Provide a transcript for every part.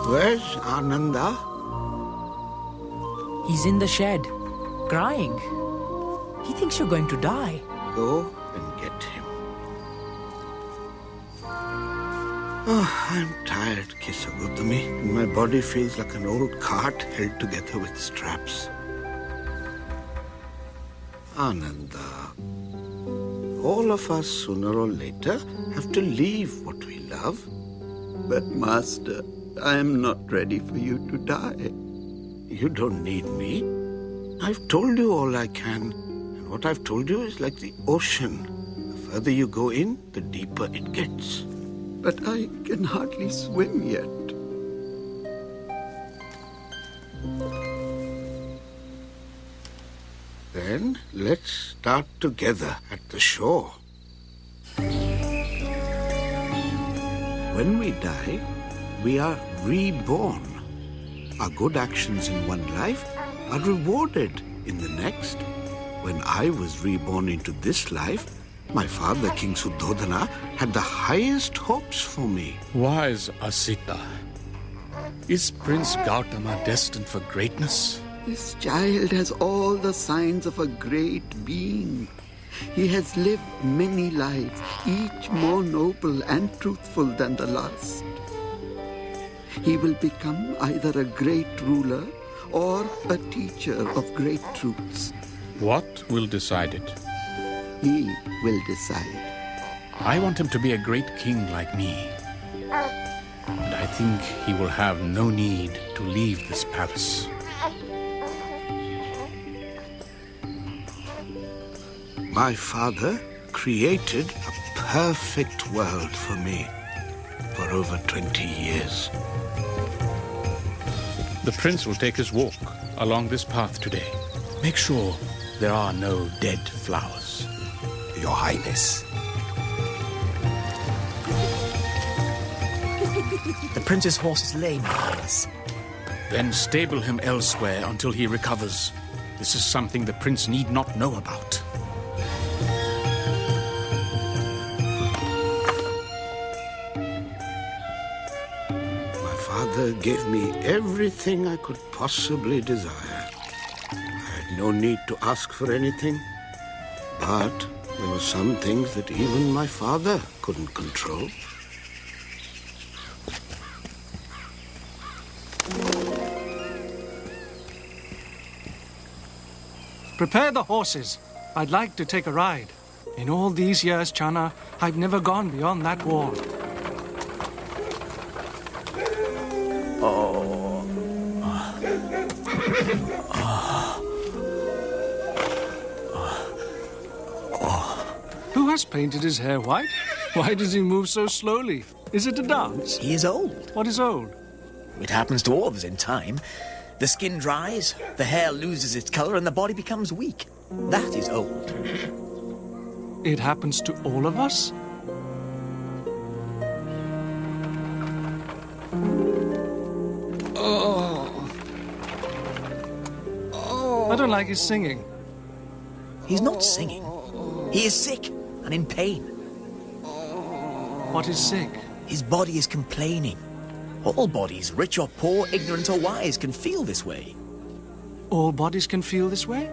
Where's Ananda? He's in the shed, crying. He thinks you're going to die. Go and get him. Oh, I'm tired, Siddhartha Gautama. My body feels like an old cart held together with straps. Ananda, all of us sooner or later have to leave what we love. But Master, I am not ready for you to die. You don't need me. I've told you all I can. And what I've told you is like the ocean. The further you go in, the deeper it gets. But I can hardly swim yet. Then let's start together at the shore. When we die, we are reborn. Our good actions in one life are rewarded in the next. When I was reborn into this life, my father, King Suddhodana, had the highest hopes for me. Wise Asita, is Prince Gautama destined for greatness? This child has all the signs of a great being. He has lived many lives, each more noble and truthful than the last. He will become either a great ruler or a teacher of great truths. What will decide it? He will decide. I want him to be a great king like me. And I think he will have no need to leave this palace. My father created a perfect world for me for over 20 years. The prince will take his walk along this path today. Make sure there are no dead flowers. Your Highness. The prince's horse is lame, Your Highness. Then stable him elsewhere until he recovers. This is something the prince need not know about. My father gave me everything I could possibly desire. I had no need to ask for anything, but there were some things that even my father couldn't control. Prepare the horses. I'd like to take a ride. In all these years, Channa, I've never gone beyond that wall. Who has painted his hair white? Why does he move so slowly? Is it a dance? He is old. What is old? It happens to all of us in time. The skin dries, the hair loses its color, and the body becomes weak. That is old. It happens to all of us? I don't like his singing. He's not singing. He is sick and in pain. What is sick? His body is complaining. All bodies, rich or poor, ignorant or wise, can feel this way. All bodies can feel this way?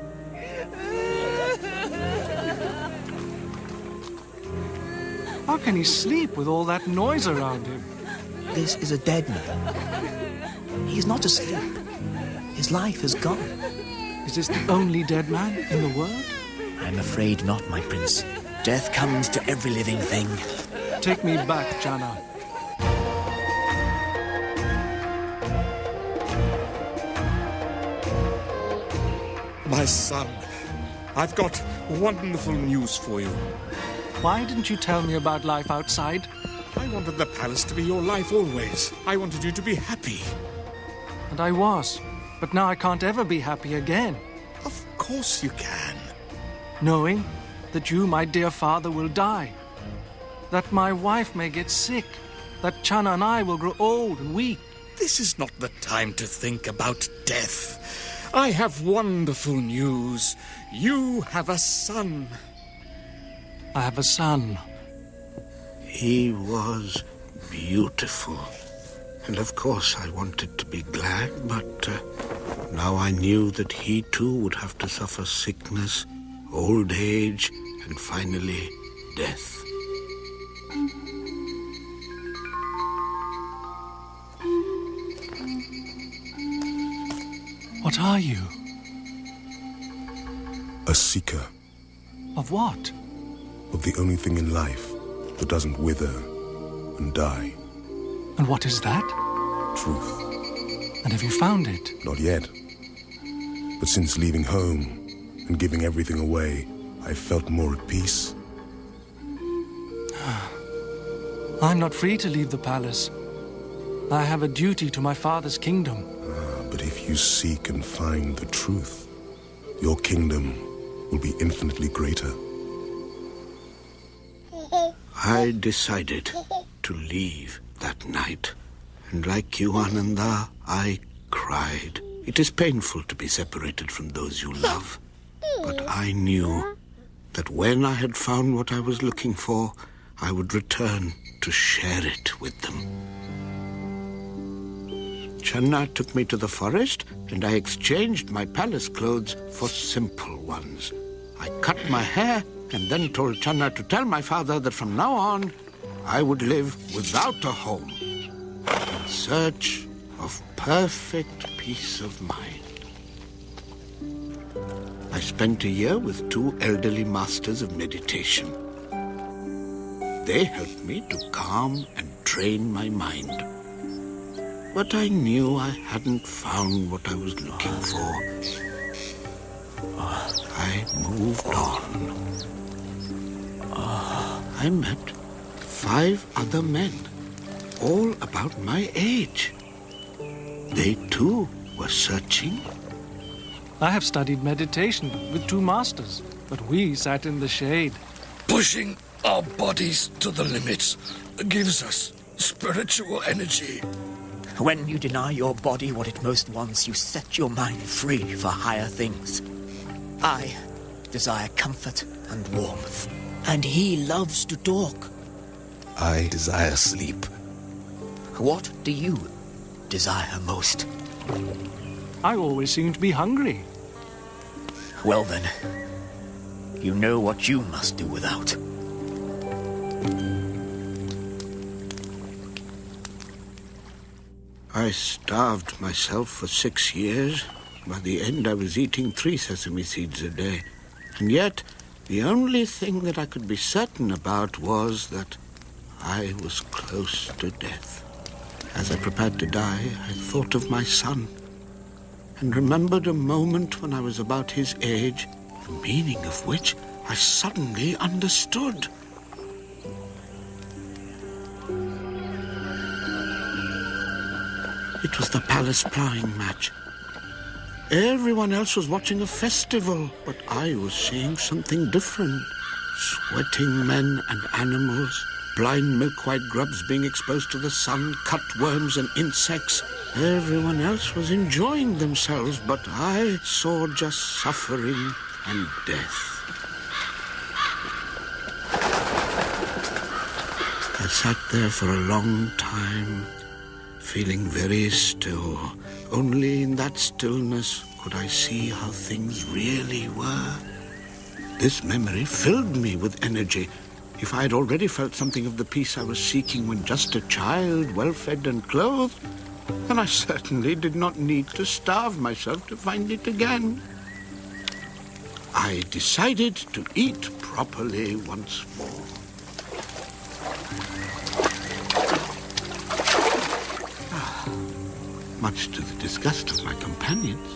How can he sleep with all that noise around him? This is a dead man. He is not asleep. His life has gone. Is this the only dead man in the world? I'm afraid not, my prince. Death comes to every living thing. Take me back, Channa. My son, I've got wonderful news for you. Why didn't you tell me about life outside? I wanted the palace to be your life always. I wanted you to be happy. And I was. But now I can't ever be happy again. Of course you can. Knowing that you, my dear father, will die. That my wife may get sick. That Channa and I will grow old and weak. This is not the time to think about death. I have wonderful news. You have a son. I have a son. He was beautiful. And of course I wanted to be glad, but now I knew that he too would have to suffer sickness, old age, and finally death. What are you? A seeker Of what? of the only thing in life that doesn't wither and die. And what is that? Truth. And have you found it? Not yet. But since leaving home and giving everything away, I've felt more at peace. I'm not free to leave the palace. I have a duty to my father's kingdom. But if you seek and find the truth, your kingdom will be infinitely greater. I decided to leave that night. And like you, Ananda, I cried. It is painful to be separated from those you love. But I knew that when I had found what I was looking for, I would return to share it with them. Channa took me to the forest, and I exchanged my palace clothes for simple ones. I cut my hair and then told Channa to tell my father that from now on, I would live without a home, in search of perfect peace of mind. I spent a year with 2 elderly masters of meditation. They helped me to calm and train my mind. But I knew I hadn't found what I was looking for. I moved on. I met 5 other men, all about my age. They too were searching. I have studied meditation with 2 masters, but we sat in the shade. Pushing our bodies to the limits gives us spiritual energy. When you deny your body what it most wants, you set your mind free for higher things. I desire comfort and warmth, and he loves to talk. I desire sleep. What do you desire most? I always seem to be hungry. Well then, you know what you must do without. I starved myself for 6 years. By the end, I was eating 3 sesame seeds a day. And yet, the only thing that I could be certain about was that I was close to death. As I prepared to die, I thought of my son and remembered a moment when I was about his age, the meaning of which I suddenly understood. It was the palace ploughing match. Everyone else was watching a festival, but I was seeing something different. Sweating men and animals, blind milk-white grubs being exposed to the sun, cutworms and insects. Everyone else was enjoying themselves, but I saw just suffering and death. I sat there for a long time, feeling very still. Only in that stillness could I see how things really were. This memory filled me with energy. If I had already felt something of the peace I was seeking when just a child, well-fed and clothed, then I certainly did not need to starve myself to find it again. I decided to eat properly once more. Much to the disgust of my companions.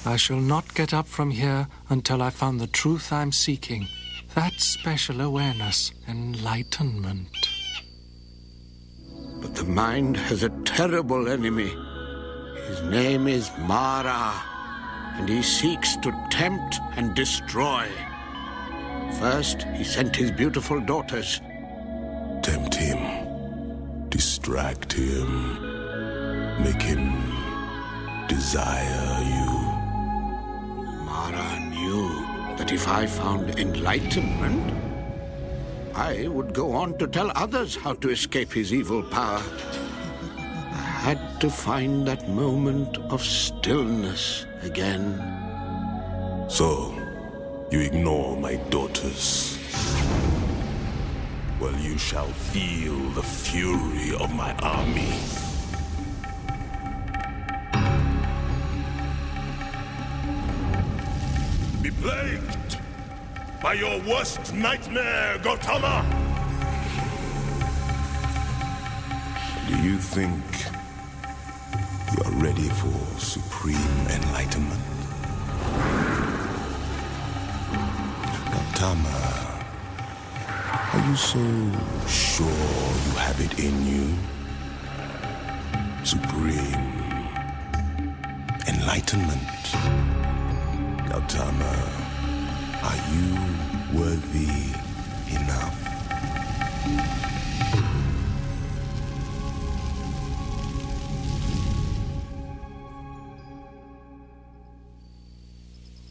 I shall not get up from here until I found the truth I'm seeking. That special awareness, enlightenment. But the mind has a terrible enemy. His name is Mara, and he seeks to tempt and destroy. First, he sent his beautiful daughters. Tempt him, distract him, make him desire you. Mara knew that if I found enlightenment, I would go on to tell others how to escape his evil power. I had to find that moment of stillness again. So, you ignore my daughters. Well, you shall feel the fury of my army. Be plagued by your worst nightmare, Gautama! Do you think you are ready for supreme enlightenment? Gautama, are you so sure you have it in you? Supreme enlightenment. Gautama, are you worthy enough?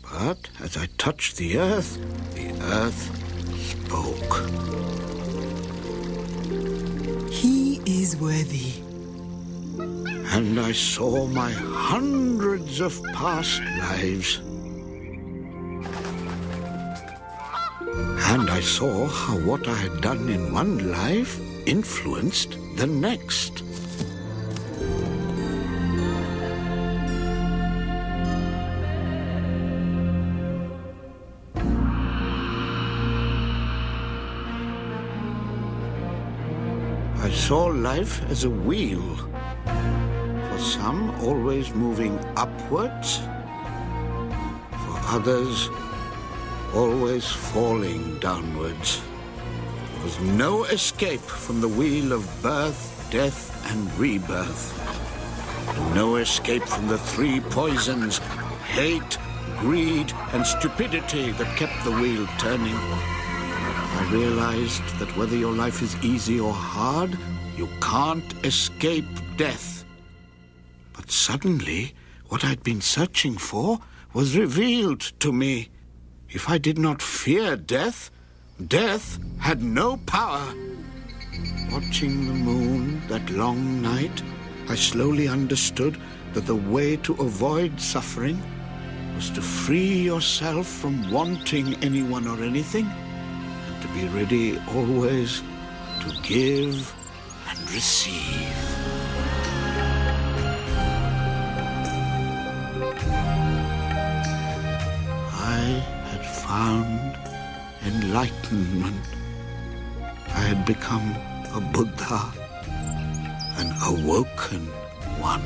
But as I touched the earth spoke. He is worthy. And I saw my hundreds of past lives. And I saw how what I had done in one life influenced the next. I saw life as a wheel. For some, always moving upwards. For others, always falling downwards. There was no escape from the wheel of birth, death, and rebirth. And no escape from the three poisons: hate, greed, and stupidity that kept the wheel turning. I realized that whether your life is easy or hard, you can't escape death. But suddenly, what I'd been searching for was revealed to me. If I did not fear death, death had no power. Watching the moon that long night, I slowly understood that the way to avoid suffering was to free yourself from wanting anyone or anything, and to be ready always to give and receive. I had found enlightenment. I had become a Buddha, an awoken one.